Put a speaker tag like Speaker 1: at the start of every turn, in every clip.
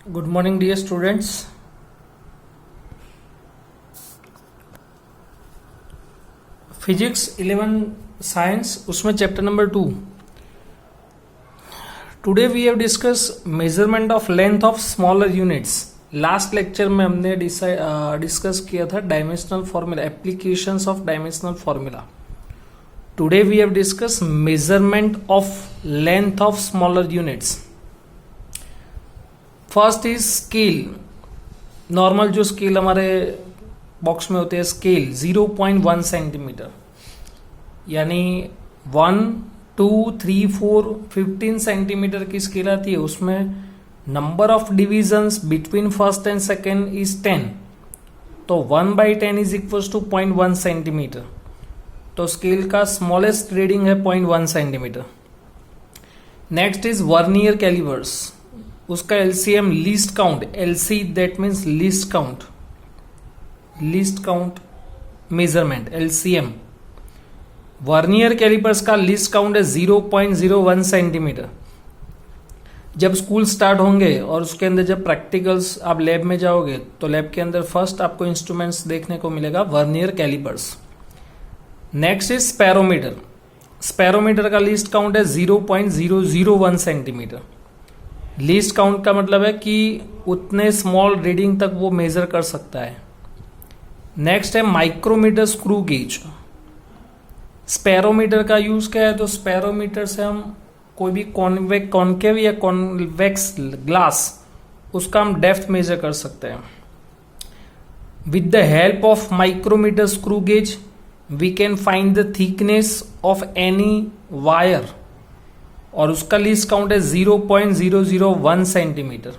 Speaker 1: Good morning dear students. Physics 11 science उसमें chapter number 2। Today we have discuss measurement of length of smaller units. Last lecture में हमने discuss किया था dimensional formula, applications of dimensional formula. Today we have discuss measurement of length of smaller units. First is scale. Normal जो scale हमारे box में होते हैं scale 0.1 centimetre, यानी 1, 2, 3, 4, 15 सेंटीमीटर की स्केल आती है। उसमें number of divisions between first and second is 10, तो 1/10 इज इक्वल टू 0.1 सेंटीमीटर। तो स्केल का स्मॉलेस्ट रीडिंग है 0.1 centimetre. Next is vernier callipers. उसका LCM least count, LC that means least count measurement, LCM. Vernier callipers का least count है 0.01 centimetre. जब school start होंगे और उसके अंदर जब प्रैक्टिकल्स आप लैब में जाओगे तो लैब के अंदर फर्स्ट आपको इंस्ट्रूमेंट्स देखने को मिलेगा vernier callipers. Next is spherometer. Spherometer का लीस्ट काउंट है 0.001 सेंटीमीटर। लीस्ट काउंट का मतलब है कि उतने स्मॉल रीडिंग तक वो मेजर कर सकता है। नेक्स्ट है माइक्रोमीटर स्क्रू गेज। स्पैरोमीटर का यूज क्या है, तो स्पैरोमीटर से हम कोई भी कॉनकेव या कॉन्वेक्स ग्लास, उसका हम डेप्थ मेजर कर सकते हैं। With the help of micrometer screw gauge we can find the thickness of any wire, और उसका लीस्ट काउंट है 0.001 सेंटीमीटर।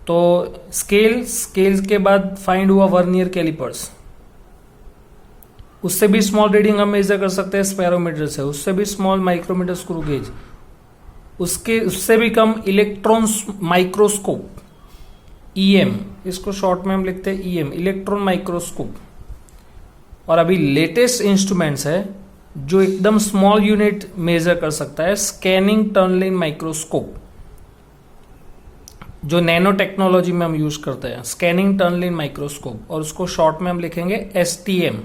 Speaker 1: तो स्केल के बाद फाइंड हुआ वर्नियर कैलिपर्स। उससे भी स्मॉल रीडिंग हम मेजर कर सकते हैं स्पैरोमीटर से, उससे भी स्मॉल माइक्रोमीटर स्क्रू गेज, उससे भी कम इलेक्ट्रॉन माइक्रोस्कोप, ईएम, इसको शॉर्ट में हम लिखते हैं ईएम, इलेक्ट्रॉन माइक्रोस्कोप। और अभी लेटेस्ट इंस्ट्रूमेंट्स है जो एकदम स्मॉल यूनिट मेजर कर सकता है, स्कैनिंग टनलिंग माइक्रोस्कोप, जो नैनो टेक्नोलॉजी में हम यूज करते हैं, स्कैनिंग टनलिंग माइक्रोस्कोप, और उसको शॉर्ट में हम लिखेंगे STM.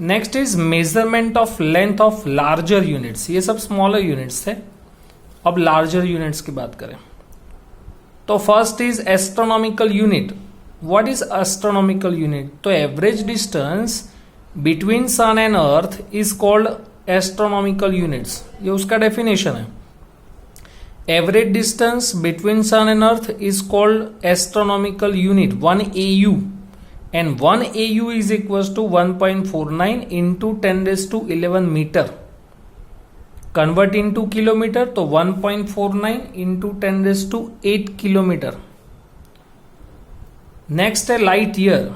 Speaker 1: Next is measurement of length of larger units. ये सब स्मॉलर यूनिट्स थे, अब लार्जर यूनिट्स की बात करें तो first is astronomical unit. What is astronomical unit? तो average distance between sun and earth is called astronomical units. ये उसका डेफिनेशन है। Average distance between sun and earth is called astronomical unit 1 AU, and 1 AU is equal to 1.49 into 10⁻11 metre. Convert into kilometre तो 1.49 into 10⁸ kilometre. Next है light year.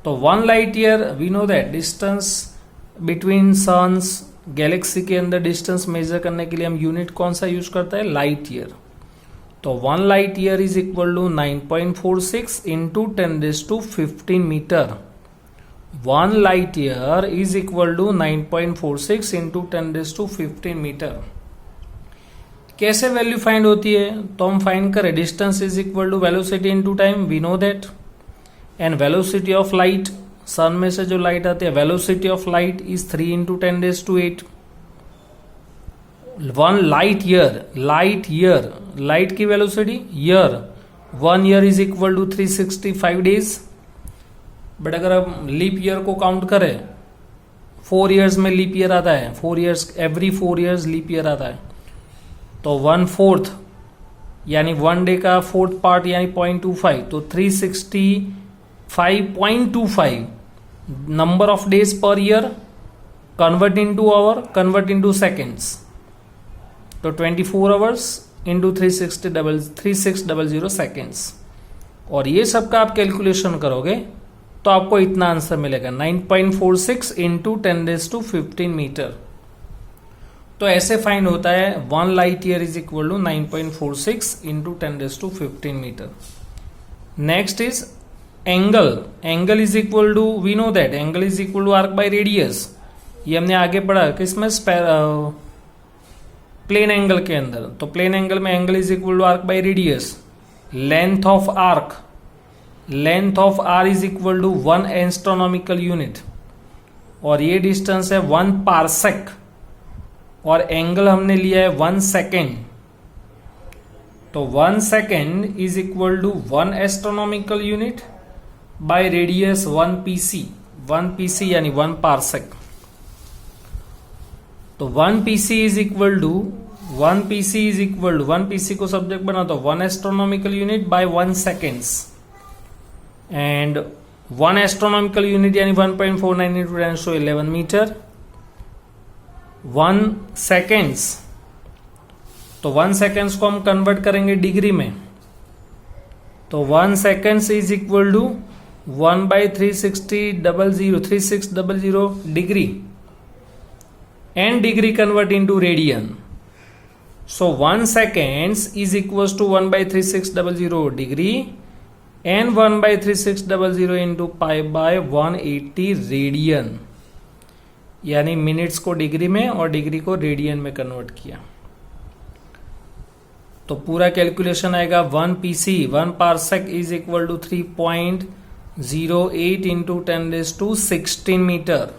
Speaker 1: तो 1 light year we know that distance between sons, Galaxy के अंदर distance measure करने के लिए हम unit कौन सा यूज करता है? Light year. तो 1 light year is equal to 9.46 into 10⁻15 metre. 1 light year is equal to 9.46 into 10⁻15 metre. कैसे वैल्यू फाइंड होती है? तो हम फाइंड करें distance is equal to velocity into time, we know that, and velocity of light, sun में से जो light आती है, velocity of light is 3 into 10⁸। 1 light year, light की velocity year, 1 year is equal to 365 days. But अगर हम leap year को count करें, 4 ईयर्स में लीप ईयर आता है, 4 years, every 4 years leap year आता है। तो 1/4 यानी 1 डे का 4th पार्ट यानी 0.25, तो 365.25 number of days per year, convert into hour, convert into seconds, तो 24 आवर्स इंटू 3600 सेकेंड्स। और ये सब का आप कैलकुलेशन करोगे तो आपको इतना आंसर मिलेगा 9.46 इंटू 10⁻15 मीटर। तो ऐसे फाइंड होता है 1 light year is equal to 9.46 into 10⁻15 metre. Next is angle is equal to, we know that angle is equal to arc by radius. ये हमने आगे पढ़ा किसमें, प्लेन एंगल के अंदर, तो प्लेन एंगल में angle is equal to arc by radius, length of R is equal to 1 astronomical unit, और ये डिस्टेंस है 1 पार्सेक, और एंगल हमने लिया है 1 सेकेंड, तो 1 second is equal to 1 astronomical unit by radius 1 PC यानी 1 पार्सेक। तो 1 PC is equal to 1 PC को सब्जेक्ट बना तो 1 astronomical unit by 1 seconds, and 1 astronomical unit यानी 1.49 इंटू 10⁻11 मीटर। 1 सेकेंड्स, तो 1 सेकेंड्स को हम कन्वर्ट करेंगे डिग्री में, तो 1 seconds is equal to 1/3600 degree, and degree convert into radian, so 1 seconds is equals to 1/3600 degree and 1/3600 into pi by 180 radian, यानी minutes को degree में और डिग्री को रेडियन में कन्वर्ट किया। तो पूरा कैलकुलेशन आएगा 1 PC 1 parsec is equal to 3.08 into 10⁻16 metre.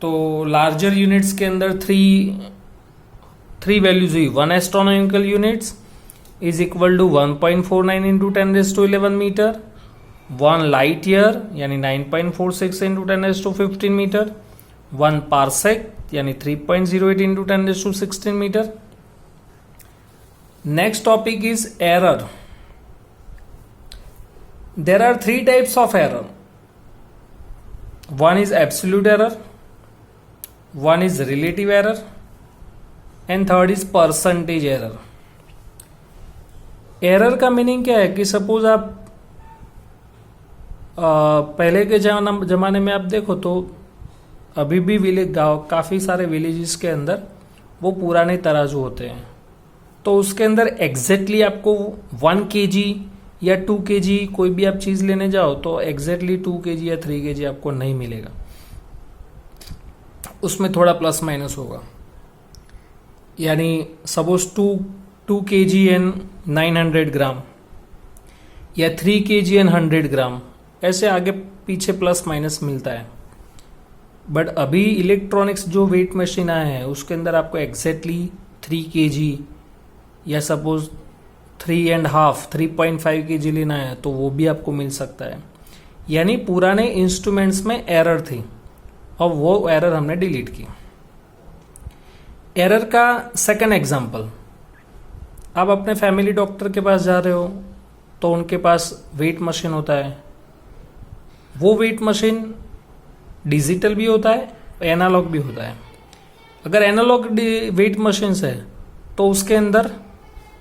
Speaker 1: तो लार्जर यूनिट्स के अंदर थ्री वैल्यूज हुई। 1 astronomical units is equal to 1.49 into 10⁻11 metre, 1 light year यानी 9.46 इंटू 10⁻15 मीटर, 1 पार्सेक यानी 3.08 into 10⁻16 metre. Next topic is error. There are 3 types of error. One is absolute error, one is relative error, and third is percentage error. Error का meaning क्या है कि suppose आप पहले के जमाने में आप देखो तो अभी भी विलेज गाँव काफ़ी सारे विलेजेस के अंदर वो पुराने तराजू होते हैं, तो उसके अंदर एग्जैक्टली आपको 1 kg या 2 kg कोई भी आप चीज़ लेने जाओ तो एग्जैक्टली 2 kg या 3 kg आपको नहीं मिलेगा, उसमें थोड़ा प्लस माइनस होगा। यानी सपोज 2 kg एंड 900 ग्राम या 3 kg एंड 100 ग्राम, ऐसे आगे पीछे प्लस माइनस मिलता है। बट अभी इलेक्ट्रॉनिक्स जो वेट मशीन आए हैं उसके अंदर आपको एग्जैक्टली 3 kg या सपोज 3.5 kg लेना है तो वो भी आपको मिल सकता है। यानी पुराने इंस्ट्रूमेंट्स में एरर थी और वो एरर हमने डिलीट की। एरर का सेकंड एग्जांपल, आप अपने फैमिली डॉक्टर के पास जा रहे हो तो उनके पास वेट मशीन होता है। वो वेट मशीन डिजिटल भी होता है, एनालॉग भी होता है। अगर एनालॉग वेट मशीन है तो उसके अंदर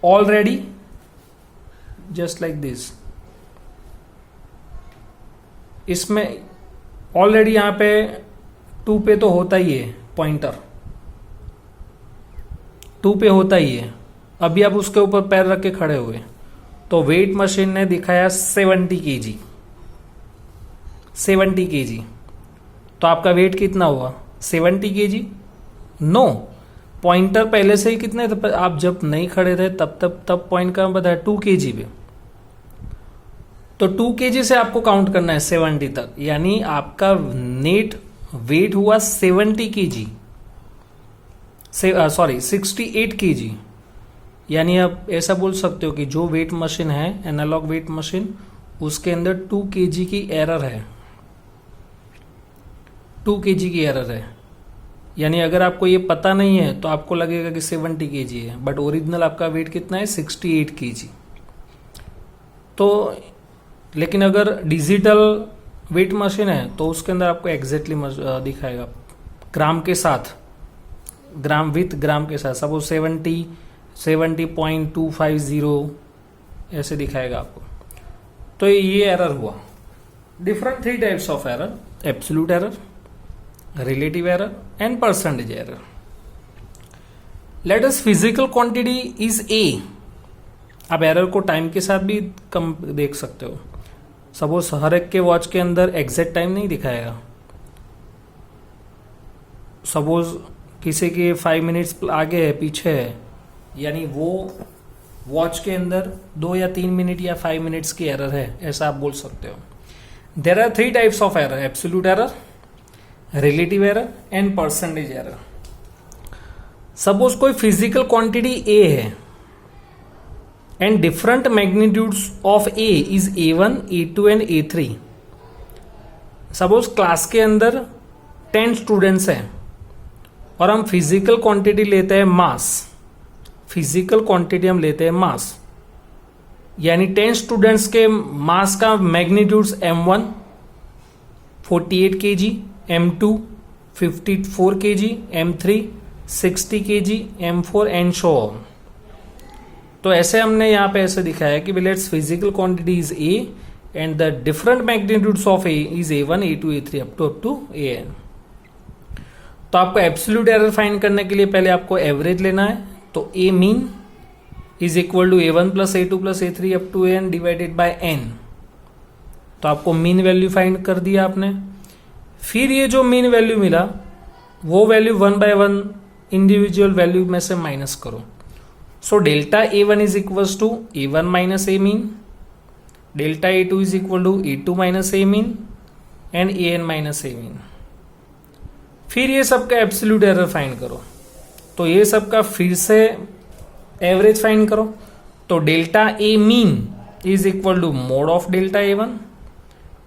Speaker 1: ऑलरेडी जस्ट लाइक दिस, इसमें ऑलरेडी यहां पे 2 पे तो होता ही है, पॉइंटर 2 पे होता ही है। अभी आप उसके ऊपर पैर रख के खड़े हुए तो वेट मशीन ने दिखाया 70 kg, तो आपका वेट कितना हुआ 70 kg? नो, पॉइंटर पहले से ही कितने थे, आप जब नहीं खड़े थे तब पॉइंट का बताया 2 kg पे, तो 2 kg से आपको काउंट करना है 70 तक, यानी आपका नेट वेट हुआ 70 kg, 68 kg। यानी आप ऐसा बोल सकते हो कि जो वेट मशीन है एनालॉग वेट मशीन, उसके अंदर 2 kg की एरर है, 2 kg की एरर है। यानी अगर आपको ये पता नहीं है तो आपको लगेगा कि 70 kg है, बट ओरिजिनल आपका वेट कितना है 68 kg। तो लेकिन अगर डिजिटल वेट मशीन है तो उसके अंदर आपको एग्जैक्टली दिखाएगा ग्राम के साथ, ग्राम विथ ग्राम के साथ। सपोज 70.250 ऐसे दिखाएगा आपको। तो ये एरर हुआ। Different 3 types of error, absolute error, relative error and percentage error. Let us physical quantity is A. आप एरर को टाइम के साथ भी कम देख सकते हो। सपोज हर एक के वॉच के अंदर एग्जैक्ट टाइम नहीं दिखाएगा। सपोज किसी के 5 मिनट्स आगे है पीछे है, यानी वो वॉच के अंदर 2 या 3 मिनट या 5 मिनट्स की एरर है, ऐसा आप बोल सकते हो। There are 3 types of error, absolute error, relative error and percentage error. Suppose कोई फिजिकल क्वांटिटी ए है and different magnitudes of A is A1, A2 and A3। सपोज क्लास के अंदर 10 स्टूडेंट्स हैं और हम फिजिकल क्वांटिटी लेते हैं मास, फिजिकल क्वांटिटी हम लेते हैं मास, यानी 10 स्टूडेंट्स के मास का magnitudes M1 48 kg, M2 54 kg, M3 60 kg, M4 and so on. तो ऐसे हमने यहाँ पे ऐसे दिखाया कि let's physical quantity is A and the different magnitudes of A is A1, A2, A3 up to AN। तो आपको एब्सोल्यूट एरर फाइंड करने के लिए पहले आपको एवरेज लेना है, तो A mean is equal to A1 plus A2 plus A3 up to AN divided by N। तो आपको मीन वैल्यू फाइंड कर दिया आपने। फिर ये जो मीन वैल्यू मिला वो वैल्यू 1 बाय 1 इंडिविजुअल वैल्यू में से माइनस करो। So delta A1 is equal to A1 minus A mean, delta A2 is equal to A2 minus A mean and AN minus A mean. फिर ये सबका absolute error find करो, तो ये सबका फिर से एवरेज फाइंड करो। तो delta A mean is equal to mod of delta A1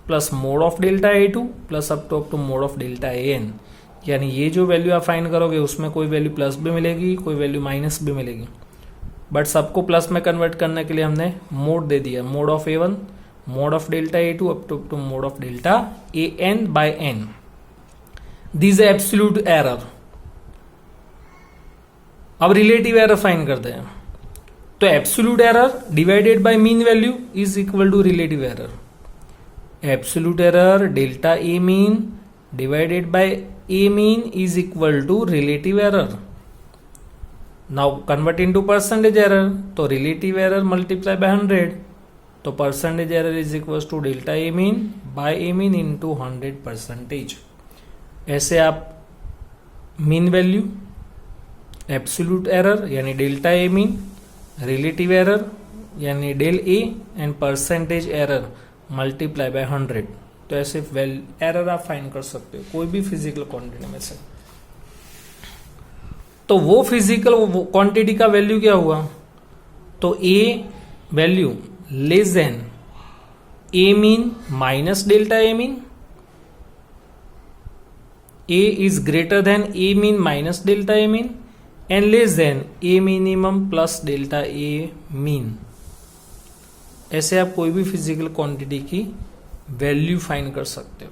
Speaker 1: plus mod of delta A2 plus up to mod of delta AN। यानी ये जो वैल्यू आप फाइंड करोगे उसमें कोई वैल्यू प्लस भी मिलेगी, कोई वैल्यू माइनस भी मिलेगी, बट सबको प्लस में कन्वर्ट करने के लिए हमने मोड दे दिया, mod of A1, mod of delta A2 up to mod of delta AN by N। This absolute error. अब रिलेटिव एरर फाइंड करते हैं। तो absolute error divided by mean value is equal to relative error. Absolute error delta A mean divided by A mean is equal to relative error. Now convert into percentage error. तो relative error multiply by 100. तो percentage error is equals to delta A mean by A mean into 100%. ऐसे आप mean value, absolute error यानी delta A mean, relative error यानी del A and percentage error multiply by 100। तो ऐसे error आप find कर सकते हो कोई भी फिजिकल क्वांटिटी में से। तो वो फिजिकल क्वांटिटी का वैल्यू क्या हुआ, तो A value less than A mean minus delta A mean, A is greater than A mean minus delta A mean and less than A minimum plus delta A mean. ऐसे आप कोई भी physical quantity की value find कर सकते हो।